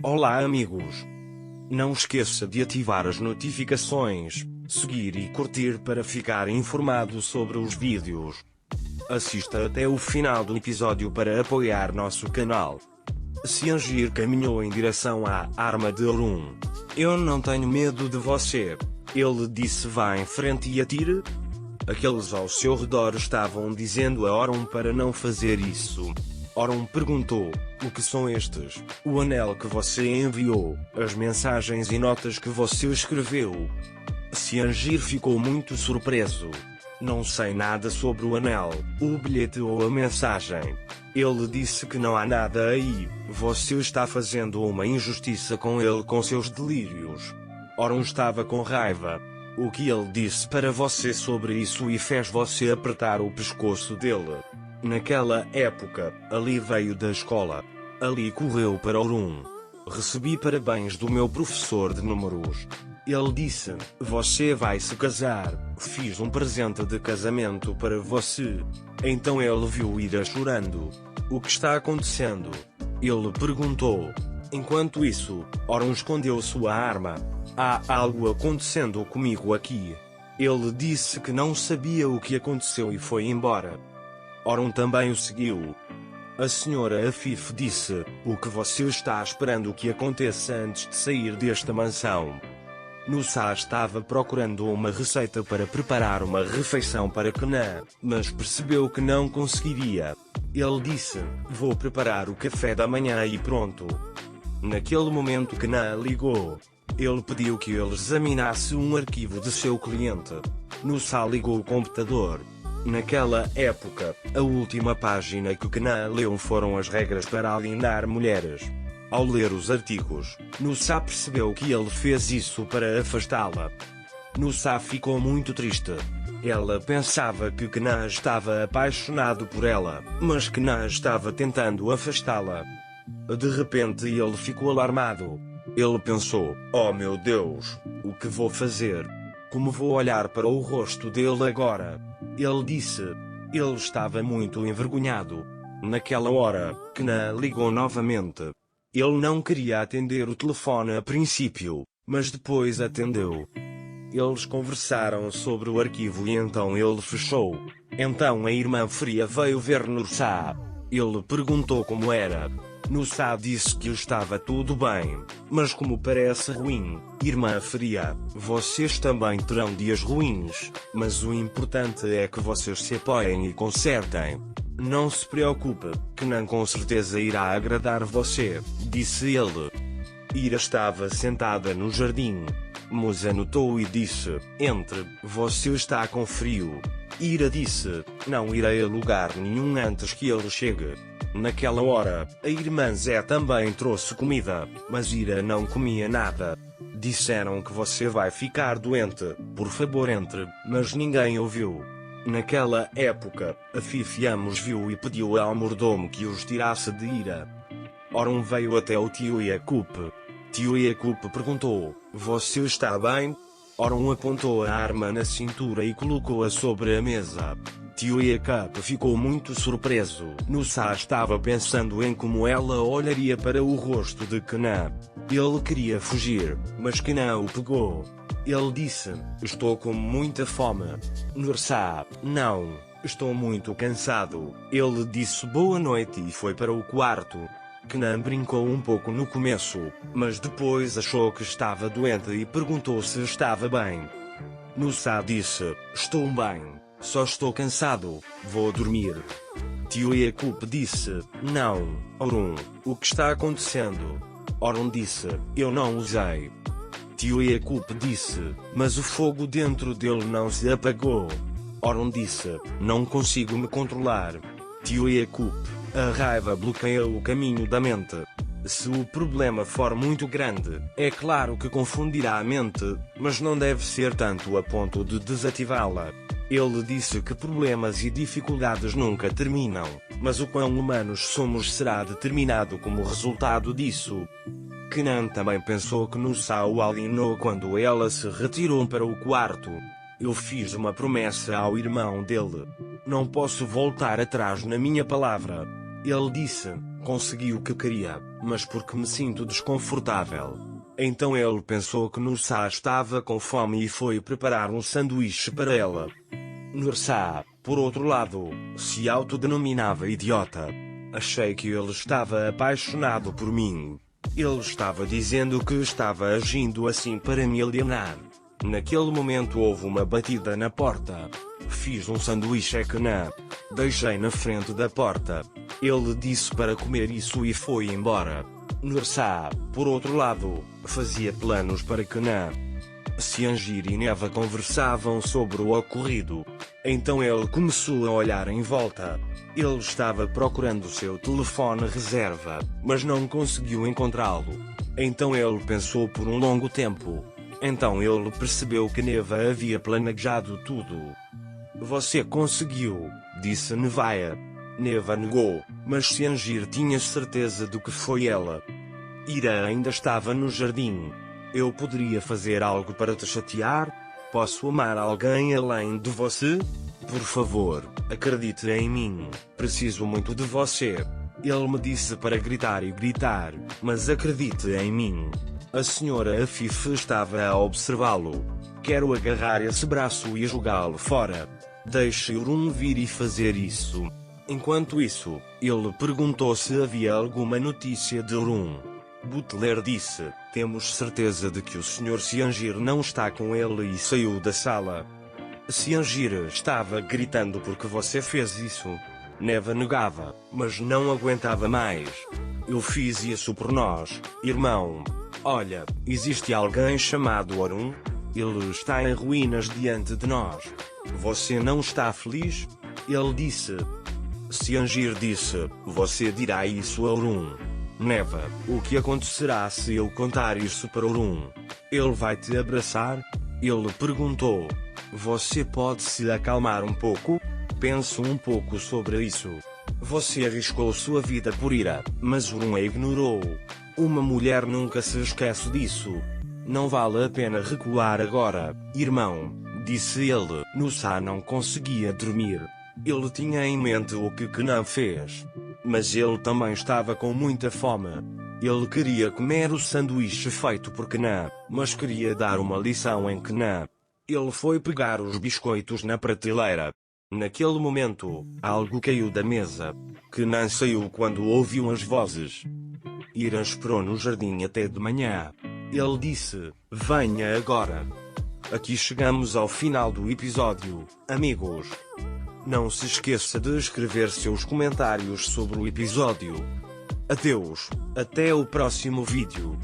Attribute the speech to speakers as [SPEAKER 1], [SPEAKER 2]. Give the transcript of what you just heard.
[SPEAKER 1] Olá amigos! Não esqueça de ativar as notificações, seguir e curtir para ficar informado sobre os vídeos. Assista até o final do episódio para apoiar nosso canal. Ciangir caminhou em direção à arma de Orun. Eu não tenho medo de você. Ele disse, vá em frente e atire. Aqueles ao seu redor estavam dizendo a Orun para não fazer isso. Orun perguntou, o que são estes? O anel que você enviou, as mensagens e notas que você escreveu. Ciangir ficou muito surpreso. Não sei nada sobre o anel, o bilhete ou a mensagem. Ele disse que não há nada aí, você está fazendo uma injustiça com ele com seus delírios. Orun estava com raiva. O que ele disse para você sobre isso e fez você apertar o pescoço dele. Naquela época, Ali veio da escola. Ali correu para Orun. Recebi parabéns do meu professor de números. Ele disse, você vai se casar, fiz um presente de casamento para você. Então ele viu Ira chorando. O que está acontecendo? Ele perguntou. Enquanto isso, Orun escondeu sua arma. Há algo acontecendo comigo aqui. Ele disse que não sabia o que aconteceu e foi embora. Orun também o seguiu. A senhora Afif disse, o que você está esperando que aconteça antes de sair desta mansão? Nusa estava procurando uma receita para preparar uma refeição para Kenan, mas percebeu que não conseguiria. Ele disse, vou preparar o café da manhã e pronto. Naquele momento Kenan ligou. Ele pediu que ele examinasse um arquivo de seu cliente. Nusa ligou o computador. Naquela época, a última página que Kenan leu foram as regras para alienar mulheres. Ao ler os artigos, Nusa percebeu que ele fez isso para afastá-la. Nusa ficou muito triste. Ela pensava que Kenan estava apaixonado por ela, mas Kenan estava tentando afastá-la. De repente ele ficou alarmado. Ele pensou, oh meu Deus, o que vou fazer? Como vou olhar para o rosto dele agora? Ele disse. Ele estava muito envergonhado. Naquela hora, Kenan ligou novamente. Ele não queria atender o telefone a princípio, mas depois atendeu. Eles conversaram sobre o arquivo e então ele fechou. Então a irmã Fria veio ver Nusa. Ele perguntou como era. Nusa disse que estava tudo bem, mas como parece ruim, irmã Fria, vocês também terão dias ruins, mas o importante é que vocês se apoiem e consertem. Não se preocupe, Kenan com certeza irá agradar você, disse ele. Ira estava sentada no jardim. Musa notou e disse, entre, você está com frio. Ira disse, não irei a lugar nenhum antes que ele chegue. Naquela hora, a irmã Zé também trouxe comida, mas Ira não comia nada. Disseram que você vai ficar doente, por favor entre, mas ninguém ouviu. Naquela época, a Fifiamos viu e pediu ao mordomo que os tirasse de Ira. Orun veio até o tio Yacup. Tio Yacup perguntou, você está bem? Orun apontou a arma na cintura e colocou-a sobre a mesa. Tio Yacup ficou muito surpreso. Nusa estava pensando em como ela olharia para o rosto de Kenan. Ele queria fugir, mas Kenan o pegou. Ele disse, estou com muita fome. Nusa, não, estou muito cansado. Ele disse boa noite e foi para o quarto. Kenan brincou um pouco no começo, mas depois achou que estava doente e perguntou se estava bem. Nusa disse, estou bem, só estou cansado, vou dormir. Tio Yacup disse, não, Orun, o que está acontecendo? Orun disse, eu não usei. Tio Yacup disse, mas o fogo dentro dele não se apagou. Orun disse, não consigo me controlar. Tio Yacup, a raiva bloqueia o caminho da mente. Se o problema for muito grande, é claro que confundirá a mente, mas não deve ser tanto a ponto de desativá-la. Ele disse que problemas e dificuldades nunca terminam, mas o quão humanos somos será determinado como resultado disso. Kenan também pensou que Nusa o alienou quando ela se retirou para o quarto. Eu fiz uma promessa ao irmão dele. Não posso voltar atrás na minha palavra. Ele disse, consegui o que queria, mas porque me sinto desconfortável. Então ele pensou que Nursa estava com fome e foi preparar um sanduíche para ela. Nursa, por outro lado, se autodenominava idiota. Achei que ele estava apaixonado por mim. Ele estava dizendo que estava agindo assim para me alienar. Naquele momento houve uma batida na porta. Fiz um sanduíche que não deixei na frente da porta. Ele disse para comer isso e foi embora. Nursa, por outro lado, fazia planos para que não Ciangir e Neva conversavam sobre o ocorrido. Então ele começou a olhar em volta. Ele estava procurando seu telefone reserva, mas não conseguiu encontrá-lo. Então ele pensou por um longo tempo. Então ele percebeu que Neva havia planejado tudo. Você conseguiu, disse Nevaeh. Neva negou, mas Ciangir tinha certeza de que foi ela. Ira ainda estava no jardim. Eu poderia fazer algo para te chatear? Posso amar alguém além de você? Por favor, acredite em mim. Preciso muito de você. Ele me disse para gritar e gritar, mas acredite em mim. A senhora Afif estava a observá-lo. Quero agarrar esse braço e jogá-lo fora. Deixe Urun vir e fazer isso. Enquanto isso, ele perguntou se havia alguma notícia de Urun. Butler disse: temos certeza de que o Sr. Ciangir não está com ele e saiu da sala. Ciangir estava gritando porque você fez isso. Neva negava, mas não aguentava mais. Eu fiz isso por nós, irmão. Olha, existe alguém chamado Urun? Ele está em ruínas diante de nós. Você não está feliz? Ele disse. Ciangir disse: você dirá isso a Urun. Neva, o que acontecerá se eu contar isso para Urun? Ele vai te abraçar? Ele perguntou. Você pode se acalmar um pouco? Pense um pouco sobre isso. Você arriscou sua vida por Ira, mas Urun a ignorou. Uma mulher nunca se esquece disso. Não vale a pena recuar agora, irmão, disse ele. Nursa não conseguia dormir. Ele tinha em mente o que Kenan fez. Mas ele também estava com muita fome. Ele queria comer o sanduíche feito por Kenan, mas queria dar uma lição em Kenan. Ele foi pegar os biscoitos na prateleira. Naquele momento, algo caiu da mesa. Kenan saiu quando ouviu as vozes. Ira esperou no jardim até de manhã. Ele disse: venha agora. Aqui chegamos ao final do episódio, amigos. Não se esqueça de escrever seus comentários sobre o episódio. Adeus, até o próximo vídeo.